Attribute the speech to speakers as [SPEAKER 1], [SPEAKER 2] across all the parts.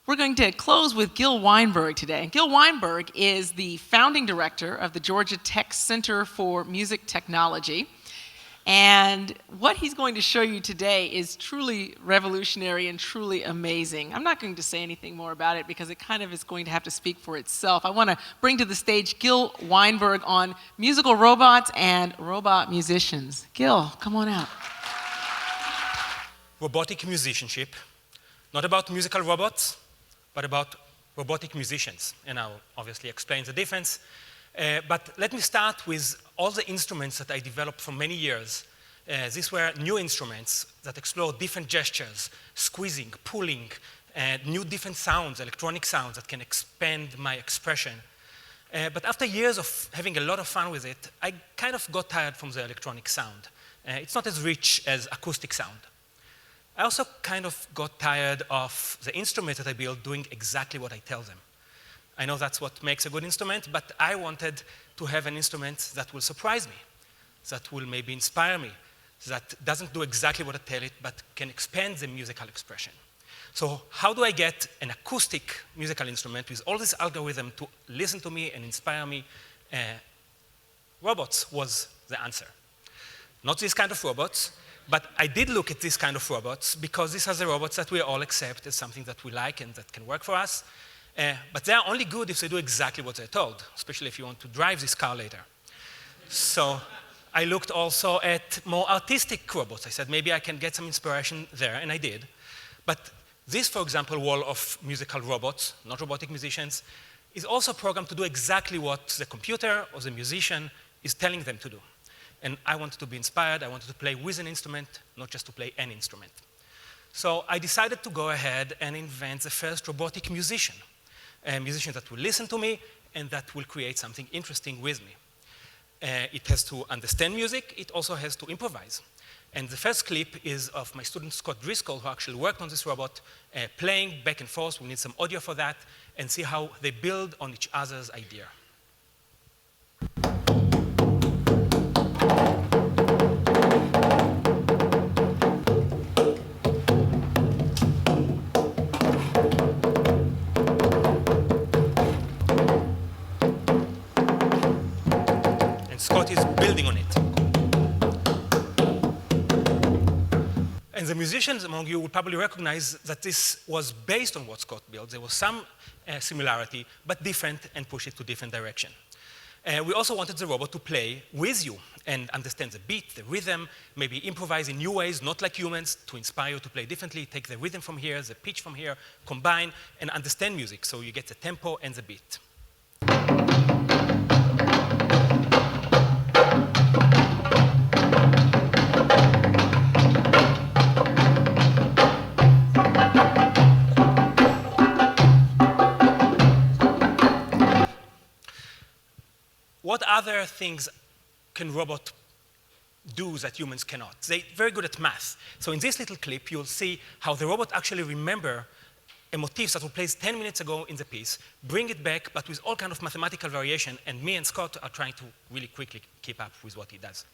[SPEAKER 1] We're going to close with Gil Weinberg today. Gil Weinberg is the founding director of the Georgia Tech Center for Music Technology. And what he's going to show you today is truly revolutionary and truly amazing. I'm not going to say anything more about it because it kind of is going to have to speak for itself. I want to bring to the stage Gil Weinberg on musical robots and robot musicians. Gil, come on out.
[SPEAKER 2] Robotic musicianship, not about musical robots, but about robotic musicians. And I'll obviously explain the difference. But let me start with all the instruments that I developed for many years. These were new instruments that explore different gestures, squeezing, pulling, new different sounds, electronic sounds that can expand my expression. But after years of having a lot of fun with it, I kind of got tired from the electronic sound. It's not as rich as acoustic sound. I also kind of got tired of the instruments that I build doing exactly what I tell them. I know that's what makes a good instrument, but I wanted to have an instrument that will surprise me, that will maybe inspire me, that doesn't do exactly what I tell it, but can expand the musical expression. So how do I get an acoustic musical instrument with all this algorithm to listen to me and inspire me? Robots was the answer. Not this kind of robots, but I did look at this kind of robots because these are the robots that we all accept as something that we like and that can work for us. But they are only good if they do exactly what they're told, especially if you want to drive this car later. So I looked also at more artistic robots. I said, maybe I can get some inspiration there, and I did. But this, for example, wall of musical robots, not robotic musicians, is also programmed to do exactly what the computer or the musician is telling them to do. And I wanted to be inspired. I wanted to play with an instrument, not just to play an instrument. So I decided to go ahead and invent the first robotic musician. A musician that will listen to me and that will create something interesting with me. It has to understand music, it also has to improvise. And the first clip is of my student Scott Driscoll, who actually worked on this robot, playing back and forth. We need some audio for that, and see how they build on each other's idea. Scott is building on it. And the musicians among you will probably recognize that this was based on what Scott built. There was some similarity, but different, and push it to different direction. We also wanted the robot to play with you and understand the beat, the rhythm, maybe improvise in new ways, not like humans, to inspire you to play differently, take the rhythm from here, the pitch from here, combine, and understand music, so you get the tempo and the beat. What other things can robot do that humans cannot? They're very good at math. So in this little clip, you'll see how the robot actually remember a motif that was played 10 minutes ago in the piece, bring it back, but with all kind of mathematical variation, and me and Scott are trying to really quickly keep up with what he does.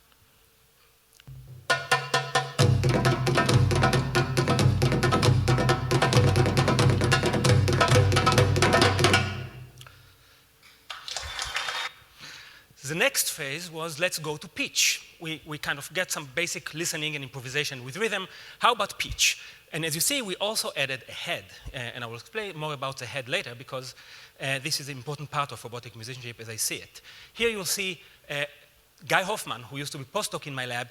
[SPEAKER 2] The next phase was, let's go to pitch. We kind of get some basic listening and improvisation with rhythm. How about pitch? And as you see, we also added a head. And I will explain more about the head later, because this is an important part of robotic musicianship as I see it. Here you'll see Guy Hoffman, who used to be postdoc in my lab,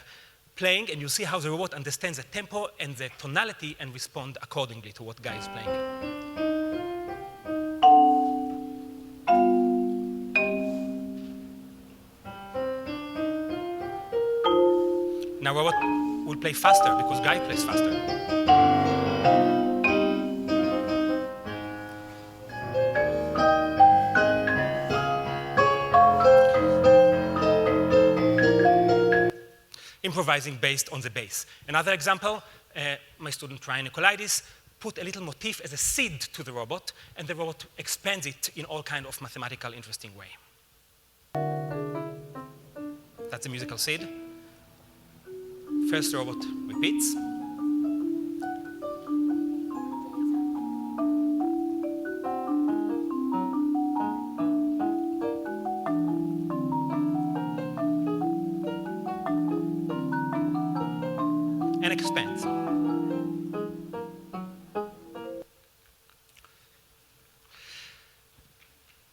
[SPEAKER 2] playing, and you'll see how the robot understands the tempo and the tonality and respond accordingly to what Guy is playing. Now robot will play faster because Guy plays faster. Improvising based on the bass. Another example, my student Ryan Nicolaides put a little motif as a seed to the robot, and the robot expands it in all kind of mathematical, interesting way. That's a musical seed. First, the robot repeats.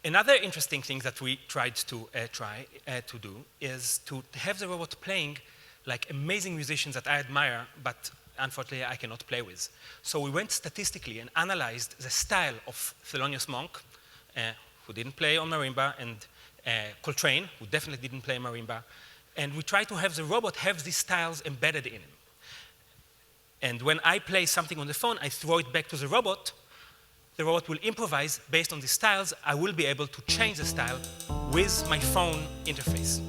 [SPEAKER 2] Another interesting thing that we tried to to do is to have the robot playing like amazing musicians that I admire, but unfortunately I cannot play with. So we went statistically and analyzed the style of Thelonious Monk, who didn't play on marimba, and Coltrane, who definitely didn't play marimba, and we tried to have the robot have these styles embedded in him. And when I play something on the phone, I throw it back to the robot will improvise based on the styles. I will be able to change the style with my phone interface.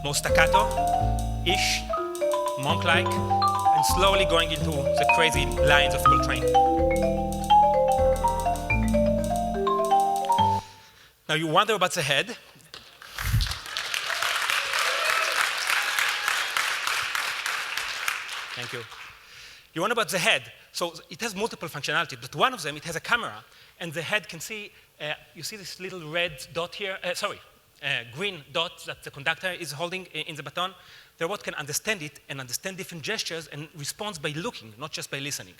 [SPEAKER 2] More staccato-ish, monk-like, and slowly going into the crazy lines of Coltrane. Now you wonder about the head. Thank you. You wonder about the head. So it has multiple functionality, but one of them, it has a camera, and the head can see, you see this little red dot here, green dot that the conductor is holding in the baton. The robot can understand it and understand different gestures and responds by looking, not just by listening.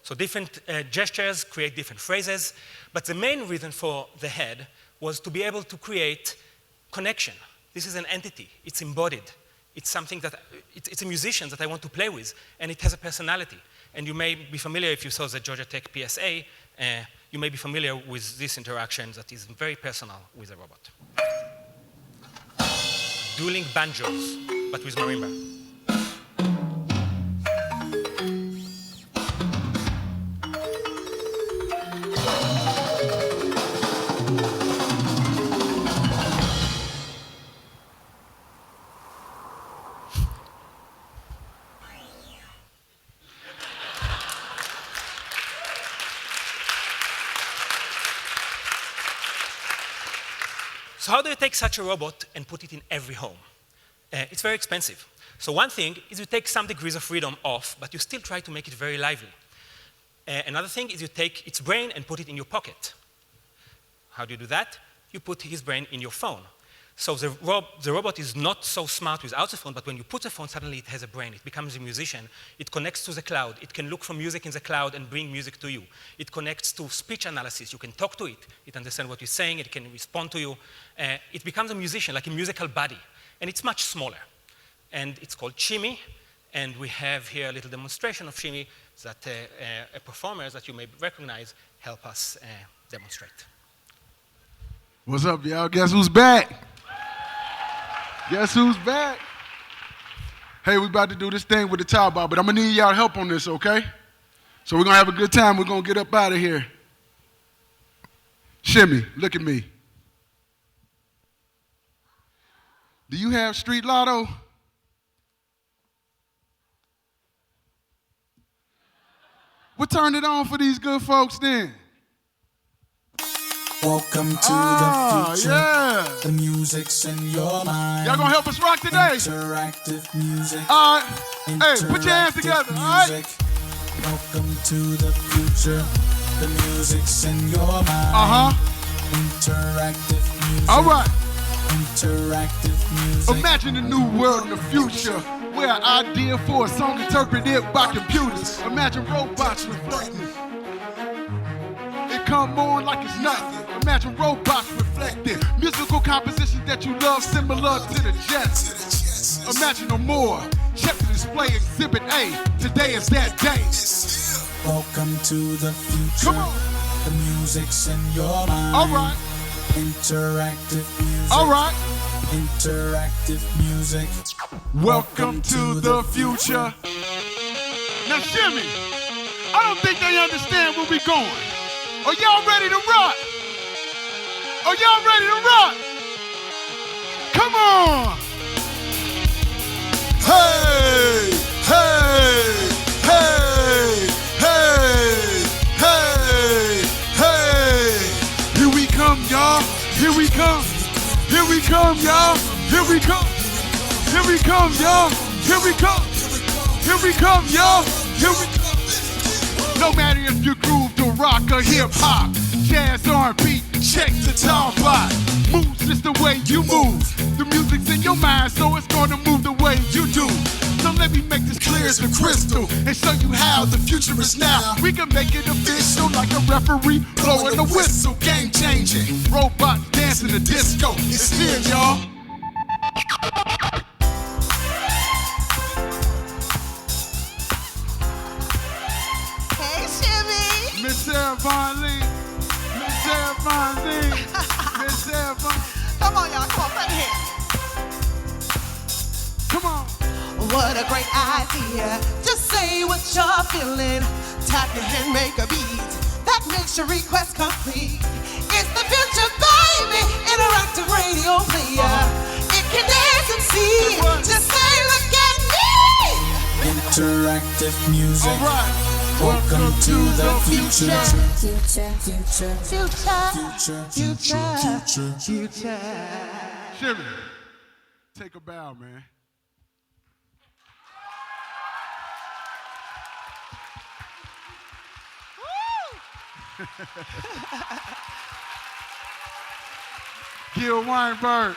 [SPEAKER 2] So different gestures create different phrases, but the main reason for the head was to be able to create connection. This is an entity, it's embodied. It's something that, it's a musician that I want to play with, and it has a personality. And you may be familiar, if you saw the Georgia Tech PSA, you may be familiar with this interaction that is very personal with a robot. Dueling banjos, but with marimba. So how do you take such a robot and put it in every home? It's very expensive. So one thing is you take some degrees of freedom off, but you still try to make it very lively. Another thing is you take its brain and put it in your pocket. How do you do that? You put his brain in your phone. So the robot is not so smart without the phone, but when you put the phone, suddenly it has a brain. It becomes a musician. It connects to the cloud. It can look for music in the cloud and bring music to you. It connects to speech analysis. You can talk to it. It understands what you're saying. It can respond to you. It becomes a musician, like a musical body. And it's much smaller. And it's called Shimi. And we have here a little demonstration of Shimi that performers that you may recognize help us demonstrate.
[SPEAKER 3] What's up, y'all? Guess who's back? Guess who's back? Hey, we about to do this thing with the towel bar, but I'm gonna need y'all help on this, okay? So we're gonna have a good time. We're gonna get up out of here. Shimmy, look at me. Do you have street lotto? We'll turn it on for these good folks then.
[SPEAKER 4] Welcome to the future.
[SPEAKER 3] Yeah.
[SPEAKER 4] The music's in your mind.
[SPEAKER 3] Y'all gonna help us rock today?
[SPEAKER 4] Interactive music.
[SPEAKER 3] All right. Hey, put your hands together, all right?
[SPEAKER 4] Welcome to the future. The music's in your mind. Interactive music.
[SPEAKER 3] All right.
[SPEAKER 4] Interactive music.
[SPEAKER 3] Imagine a new world in the future where an idea for a song interpreted by computers. Imagine robots reflecting. It come on like it's nothing. Imagine robots reflecting musical compositions that you love, similar to the Jets. Imagine no more. Check the display, Exhibit A. Today is that day.
[SPEAKER 4] Welcome to the future.
[SPEAKER 3] Come on.
[SPEAKER 4] The music's in your mind.
[SPEAKER 3] All right.
[SPEAKER 4] Interactive music.
[SPEAKER 3] All right.
[SPEAKER 4] Interactive music.
[SPEAKER 3] Welcome to the future. Now, Shimmy, I don't think they understand where we're going. Are y'all ready to rock? Are y'all ready to rock? Come on! Hey! Hey! Hey! Hey! Hey! Hey! Here we come, y'all. Here we come. we come, y'all. Here we come. Here we come, y'all. Here we come. Here we come, y'all. Here we come. No matter if you groove to rock or hip hop, jazz, R&B, check the time block. Moves just the way you move. The music's in your mind, so it's gonna move the way you do. So let me make this clear as a crystal and show you how the future is now. We can make it official like a referee blowing a whistle. Game changing. Robots dancing the disco. It's here, y'all.
[SPEAKER 5] Hey, Shimi.
[SPEAKER 3] Miss Von Lee. Miss Von Lee. Miss Von.
[SPEAKER 5] Come on, y'all. Come on, right here.
[SPEAKER 3] Come on.
[SPEAKER 5] What a great idea. Just say what you're feeling. Tap your hand, make a beat. That makes your request complete. It's the future, baby. Interactive radio player. It can dance and see. Just say, look at me.
[SPEAKER 4] Interactive music.
[SPEAKER 3] All right.
[SPEAKER 4] Welcome to the future.
[SPEAKER 5] Future.
[SPEAKER 3] Shimmy, take a bow, man. Gil Weinberg.